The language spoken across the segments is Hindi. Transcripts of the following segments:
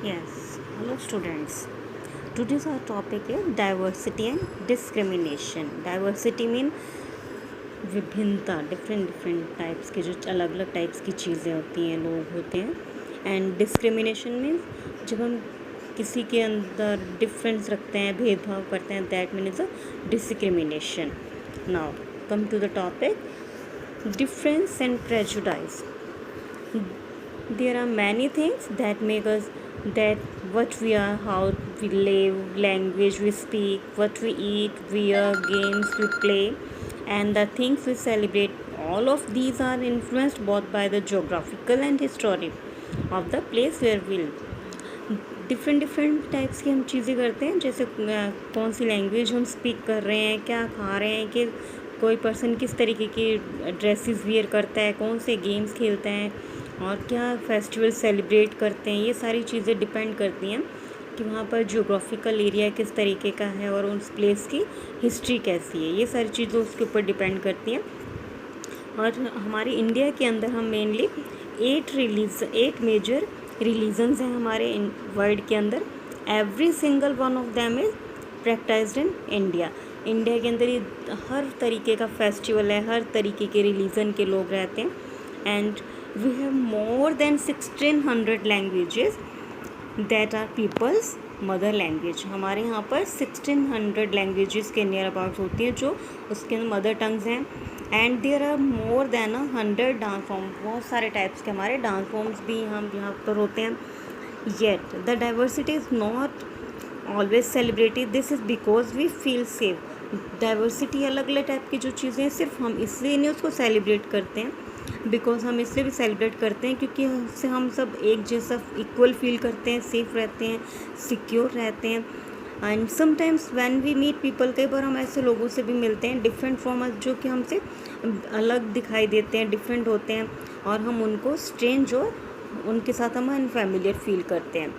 Yes, hello students. Today's our topic is diversity and discrimination. Diversity mean विभिन्नता, डिफरेंट डिफरेंट टाइप्स के जो अलग अलग टाइप्स की चीज़ें होती हैं, लोग होते हैं। एंड डिस्क्रिमिनेशन मीन्स जब हम किसी के अंदर डिफरेंस रखते हैं, भेदभाव करते हैं, that means a discrimination. Now come to the topic difference and prejudice. There are many things that make us that what we are, how we live, language we speak, what we eat, wear, games we play, and the things we celebrate. All of these are influenced both by the geographical and history of the place where we live. Different types की हम चीज़ें करते हैं, जैसे कौन सी लैंग्वेज हम स्पीक कर रहे हैं, क्या खा रहे हैं, कि कोई पर्सन किस तरीके की ड्रेसेस वियर करता है, कौन से गेम्स खेलते हैं और क्या फेस्टिवल सेलिब्रेट करते हैं। ये सारी चीज़ें डिपेंड करती हैं कि वहाँ पर जियोग्राफिकल एरिया किस तरीके का है और उस प्लेस की हिस्ट्री कैसी है। ये सारी चीज़ें उसके ऊपर डिपेंड करती हैं। और हमारे इंडिया के अंदर हम मेनली 8 मेजर रिलीजन्स हैं हमारे वर्ल्ड के अंदर। Every single one of them is practised in India. India के अंदर ये हर तरीके का फेस्टिवल है, हर तरीके के रिलीजन के लोग रहते हैं। And we have more than 1600 languages that are people's mother language. हमारे यहाँ पर 1600 लैंग्वेजेस के नियर अबाउट होती हैं जो उसके मदर टंग्स हैं। And there are more than 100 dance form. बहुत सारे टाइप्स के हमारे डांस फॉर्म्स भी हम यहाँ पर होते हैं। Yet the diversity is not always celebrated, this is because we feel safe. Diversity अलग अलग टाइप की जो चीज़ें हैं सिर्फ हम इसलिए नहीं उसको सेलिब्रेट करते हैं, बिकॉज हम इसलिए भी सेलिब्रेट करते हैं क्योंकि उससे हम सब एक जैसा इक्वल फील करते हैं, सेफ रहते हैं, सिक्योर रहते हैं। And sometimes when we meet people, कई बार हम ऐसे लोगों से भी मिलते हैं डिफरेंट फ्रॉम अस, जो कि हमसे अलग दिखाई देते हैं, डिफरेंट होते हैं, और हम उनको स्ट्रेंज और उनके साथ हम अनफेमिलियर फील करते हैं।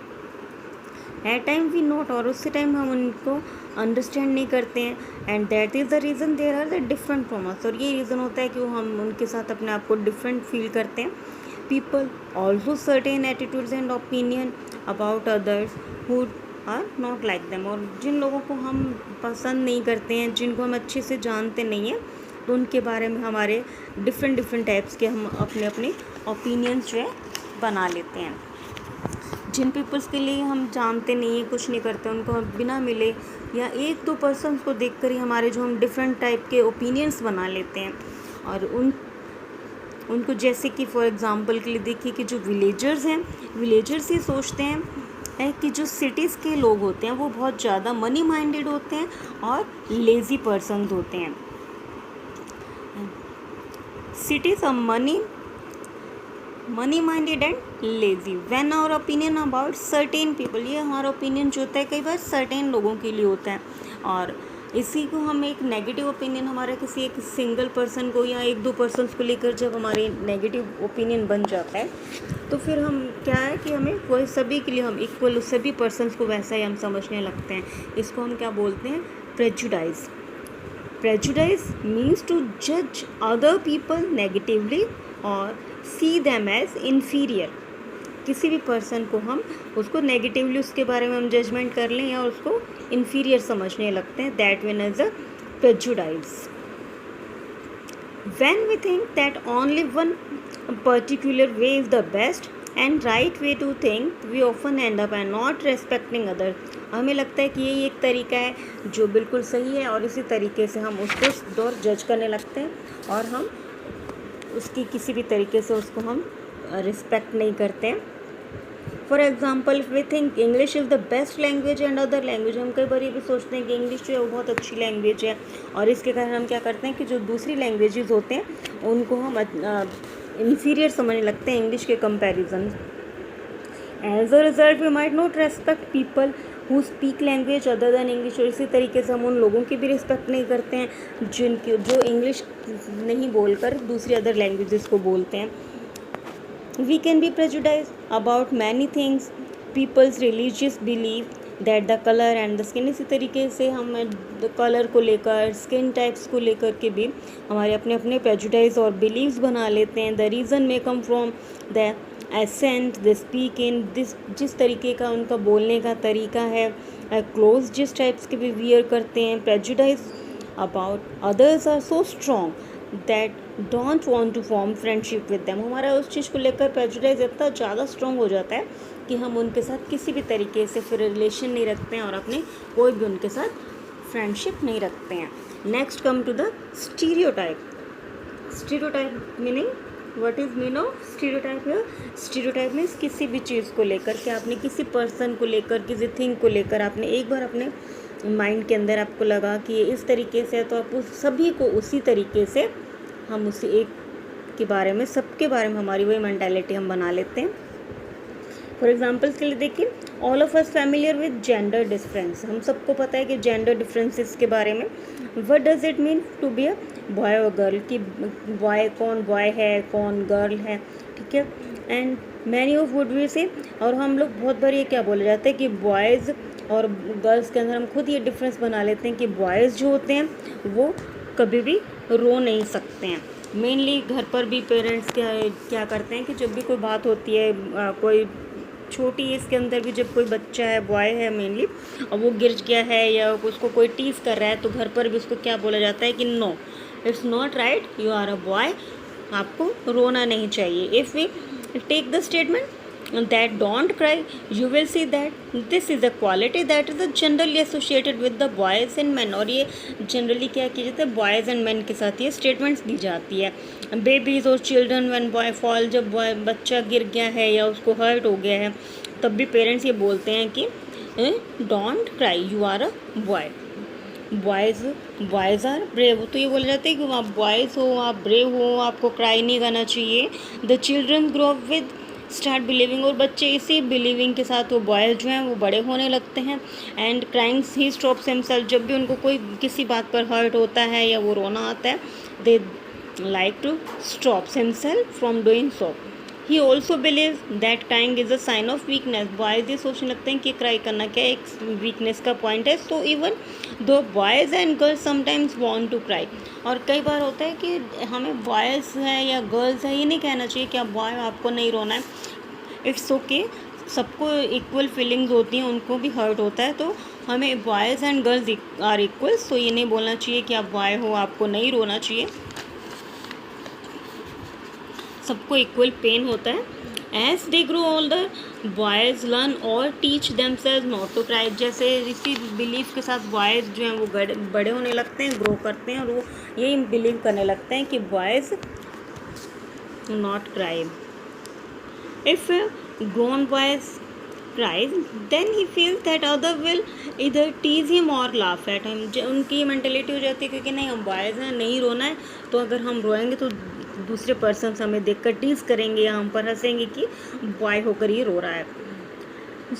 एट टाइम वी नोट, और उसी टाइम हम उनको अंडरस्टैंड नहीं करते हैं। And that is the reason there are the different from us. और ये रीज़न होता है कि हम उनके साथ अपने आप को डिफरेंट फील करते हैं। People also certain attitudes and opinion about others who are not like them. और जिन लोगों को हम पसंद नहीं करते हैं, जिनको हम अच्छे से जानते नहीं हैं, तो उनके बारे में हमारे डिफरेंट टाइप्स के हम अपने अपने ओपिनियंस जो है बना लेते हैं। जिन पीपल्स के लिए हम जानते नहीं हैं, कुछ नहीं करते, उनको हम बिना मिले या 1-2 पर्सन्स को देखकर ही हमारे जो हम डिफरेंट टाइप के ओपिनियंस बना लेते हैं। और उनको जैसे कि फॉर एग्ज़ाम्पल के लिए देखिए कि जो विलेजर्स हैं, विलेजर्स ये सोचते हैं कि जो सिटीज़ के लोग होते हैं वो बहुत ज़्यादा मनी माइंडेड होते हैं और लेज़ी पर्सन्स होते हैं। Cities are money minded and lazy. When our opinion about certain people, ये हमारा ओपिनियन जो होता है कई बार सर्टेन लोगों के लिए होता है, और इसी को हम एक नेगेटिव ओपिनियन हमारा किसी एक सिंगल पर्सन को या 1-2 पर्सन्स को लेकर जब हमारे नेगेटिव ओपिनियन बन जाता है, तो फिर हम क्या है कि हमें वही सभी के लिए हम इक्वल सभी पर्सन्स को वैसा ही हम समझने लगते हैं। इसको हम क्या बोलते हैं? प्रेजुडाइज। प्रेजुडाइज मीन्स टू जज अदर पीपल नेगेटिवली और सी दैम एज इन्फीरियर। किसी भी पर्सन को हम उसको नेगेटिवली उसके बारे में हम जजमेंट कर लें या उसको इन्फीरियर समझने लगते हैं, that mean as a prejudice. When we think that only one particular way is the best and right way to think, we often end up and not respecting other. हमें लगता है कि यही एक तरीका है जो बिल्कुल सही है, और इसी तरीके से हम उसको और जज करने लगते हैं और हम उसकी किसी भी तरीके से उसको हम रिस्पेक्ट नहीं करते हैं। For example we think English is the best language and other language, हम कई बार ये भी सोचते हैं कि इंग्लिश जो है वो बहुत अच्छी लैंग्वेज है, और इसके कारण हम क्या करते हैं कि जो दूसरी लैंग्वेजेस होते हैं उनको हम इन्फीरियर समझने लगते हैं इंग्लिश के comparison. As a result we might not respect people who speak language other than English. और इसी तरीके से हम उन लोगों की भी रिस्पेक्ट नहीं करते हैं जो इंग्लिश नहीं बोलकर दूसरी अदर लैंग्वेजेस को बोलते हैं। We can be prejudice about many things, peoples religious believe that the colour and the skin. इसी तरीके से हम कलर को लेकर, स्किन टाइप्स को लेकर के भी हमारे अपने अपने प्रेजुडाइज और बिलीव्स बना लेते हैं। The reason may come from the accent, they speak in, जिस तरीके का उनका बोलने का तरीका है, क्लोज जिस टाइप्स के भी वियर करते हैं, prejudice about others are so strong that don't want to form friendship with them. हमारा उस चीज़ को लेकर प्रेजुडाइज इतना ज़्यादा स्ट्रॉन्ग हो जाता है कि हम उनके साथ किसी भी तरीके से फिर रिलेशन नहीं रखते हैं और अपने कोई भी उनके साथ फ्रेंडशिप नहीं रखते हैं। Next come to the stereotype. Stereotype meaning, what is mean of stereotype है? स्टीरियोटाइप मीन्स किसी भी चीज़ को लेकर के, आपने किसी पर्सन को लेकर, किसी थिंग को लेकर आपने एक बार अपने माइंड के अंदर आपको लगा कि ये इस तरीके से है, तो आप उस सभी को उसी तरीके से, हम उसी एक के बारे में, सबके बारे में हमारी वही मेंटालिटी हम बना लेते हैं। फॉर एग्जाम्पल्स के लिए देखिए, all of us familiar with gender difference. हम सबको पता है कि जेंडर डिफरेंसेस के बारे में। What does it mean to be a boy और गर्ल, कि बॉय कौन बॉय है, कौन गर्ल है, ठीक है। And many of would we say, और हम लोग बहुत बार ये क्या बोले जाते हैं कि बॉयज़ और गर्ल्स के अंदर हम खुद ये डिफरेंस बना लेते हैं कि बॉयज़ जो होते हैं वो कभी भी रो नहीं सकते हैं। मेनली घर पर भी पेरेंट्स क्या करते हैं कि जब भी कोई बात होती है, कोई छोटी एज के अंदर भी जब कोई बच्चा है, बॉय है मेनली, और वो गिर गया है या उसको कोई टीज कर रहा है, तो घर पर भी उसको क्या बोला जाता है कि no, it's not right, you are a boy, आपको रोना नहीं चाहिए। If we take the statement that don't cry, you will see that this is a quality that is generally associated with the boys and men। और ये जनरली क्या किया जाता है, बॉयज़ एंड मैन के साथ ये स्टेटमेंट्स दी जाती है। बेबीज़ और चिल्ड्रन व्हेन बॉय फॉल, जब बच्चा गिर गया है या उसको हर्ट हो गया है, तब भी पेरेंट्स ये बोलते हैं कि don't cry, you are a boy. Boys are brave, तो ये बोला जाता है कि आप बॉयज़ हो, आप ब्रेव हो, आपको क्राई नहीं करना चाहिए। The children grow up with start believing, और बच्चे इसी बिलीविंग के साथ वो बॉयज़ जो हैं वो बड़े होने लगते हैं। एंड क्राइंग्स ही स्टॉप्स हिमसेल्फ, जब भी उनको कोई किसी बात पर हर्ट होता है या वो रोना आता है, they like to stops himself from doing so. He also believe that crying is a sign of weakness. Boys ये सोचने लगते हैं कि क्राई करना क्या एक वीकनेस का पॉइंट है। So even though boys and girls sometimes want to cry, और कई बार होता है कि हमें बॉयज़ है या गर्ल्स है ये नहीं कहना चाहिए कि आप बॉय आपको नहीं रोना है, इट्स ओके, सबको इक्वल फीलिंग्स होती हैं, उनको भी हर्ट होता है, तो हमें boys and girls are equal. So ये नहीं बोलना चाहिए कि आप बॉय हो आपको नहीं रोना चाहिए, सबको इक्वल पेन होता है। As they grow older boys learn और teach themselves not to cry. जैसे इसी बिलीफ के साथ बॉयज़ जो हैं वो बड़े होने लगते हैं, ग्रो करते हैं, और वो यही बिलीव करने लगते हैं कि boys not cry. If a grown boy cries, then he feels that other will either tease him or laugh at him। उनकी मेंटेलिटी हो जाती है क्योंकि नहीं हम बॉयज़ हैं, नहीं रोना है, तो अगर हम रोएंगे तो दूसरे पर्सन हमें देखकर टीज़ करेंगे या हम पर हंसेंगे कि बॉय होकर ये रो रहा है।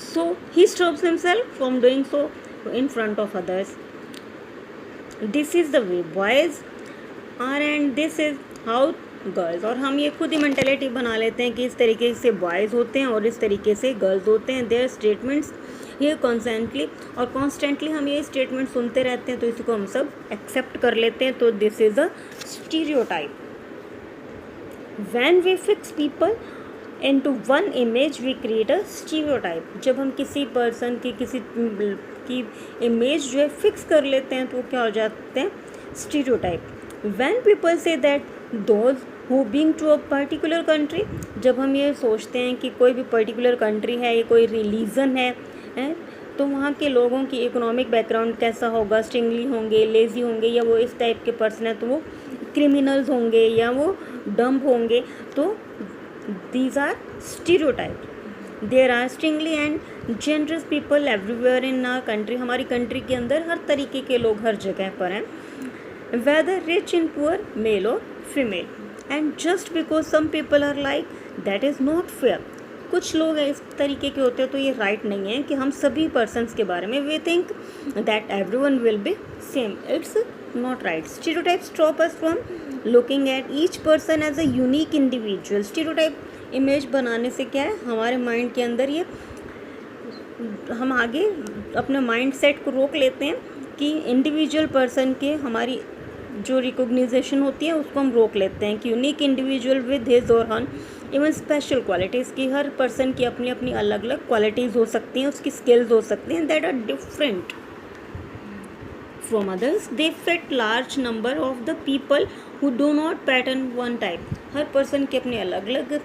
So he stops himself from doing so in front of others. This is the way boys are and this is how girls. और हम ये खुद ही मेंटेलिटी बना लेते हैं कि इस तरीके से बॉयज़ होते हैं और इस तरीके से गर्ल्स होते हैं। देयर स्टेटमेंट्स ये कॉन्स्टेंटली हम ये स्टेटमेंट सुनते रहते हैं, तो इसी को हम सब एक्सेप्ट कर लेते हैं। तो this is a stereotype. When we fix people into one image we create a stereotype. जब हम किसी पर्सन की किसी की इमेज जो है फिक्स कर लेते हैं तो वो क्या हो जाते हैं, stereotype. When people say that those who belong to a particular country, जब हम ये सोचते हैं कि कोई भी पर्टिकुलर कंट्री है या कोई रिलीजन है, तो वहाँ के लोगों की इकोनॉमिक बैकग्राउंड कैसा होगा, स्टिंगली होंगे, लेज़ी होंगे, या वो इस टाइप के पर्सन है तो वो क्रिमिनल्स होंगे या वो डम्प होंगे, तो these are stereotype. There are stingy and generous people everywhere in our country. हमारी कंट्री के अंदर हर तरीके के लोग हर जगह पर हैं, whether rich and poor, male or female, and just because some people are like that is not fair। कुछ लोग इस तरीके के होते हैं तो ये राइट नहीं है कि हम सभी पर्सन्स के बारे में we think that everyone will be same, it's not right। Stereotypes stop us from looking at each person as a unique individual। Stereotype image बनाने से क्या है, हमारे माइंड के अंदर ये हम आगे अपने माइंड सेट को रोक लेते हैं कि इंडिविजुअल पर्सन के हमारी जो रिकॉग्निजेशन होती है उसको हम रोक लेते हैं कि यूनिक इंडिविजुअल विद हिज और हर इवन स्पेशल क्वालिटीज़ की, हर पर्सन की अपनी अपनी अलग अलग क्वालिटीज़ हो सकती हैं, उसकी स्किल्स हो सकती हैं that are different from others. They fit large number of the people who do not pattern one type. Her person की अपनी अलग अलग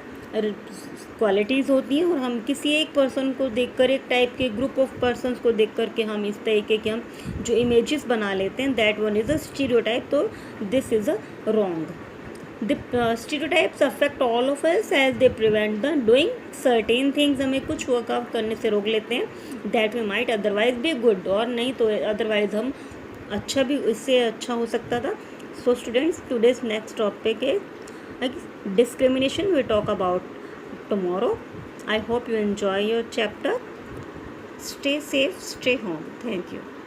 क्वालिटीज़ होती हैं और हम किसी एक पर्सन को देखकर, एक टाइप के ग्रुप ऑफ पर्सन्स को देख कर के हम इस तरीके के हम जो इमेजेस बना लेते हैं, that one is a stereotype. तो this is a wrong. The stereotypes affect all of us as they prevent the doing certain things. हमें कुछ वर्कआउट करने से रोक लेते हैं that we might otherwise be good, और नहीं तो अदरवाइज हम अच्छा भी, इससे अच्छा हो सकता था. So students, today's next topic is discrimination. We talk about tomorrow. I hope you enjoy your chapter. Stay safe, stay home. Thank you.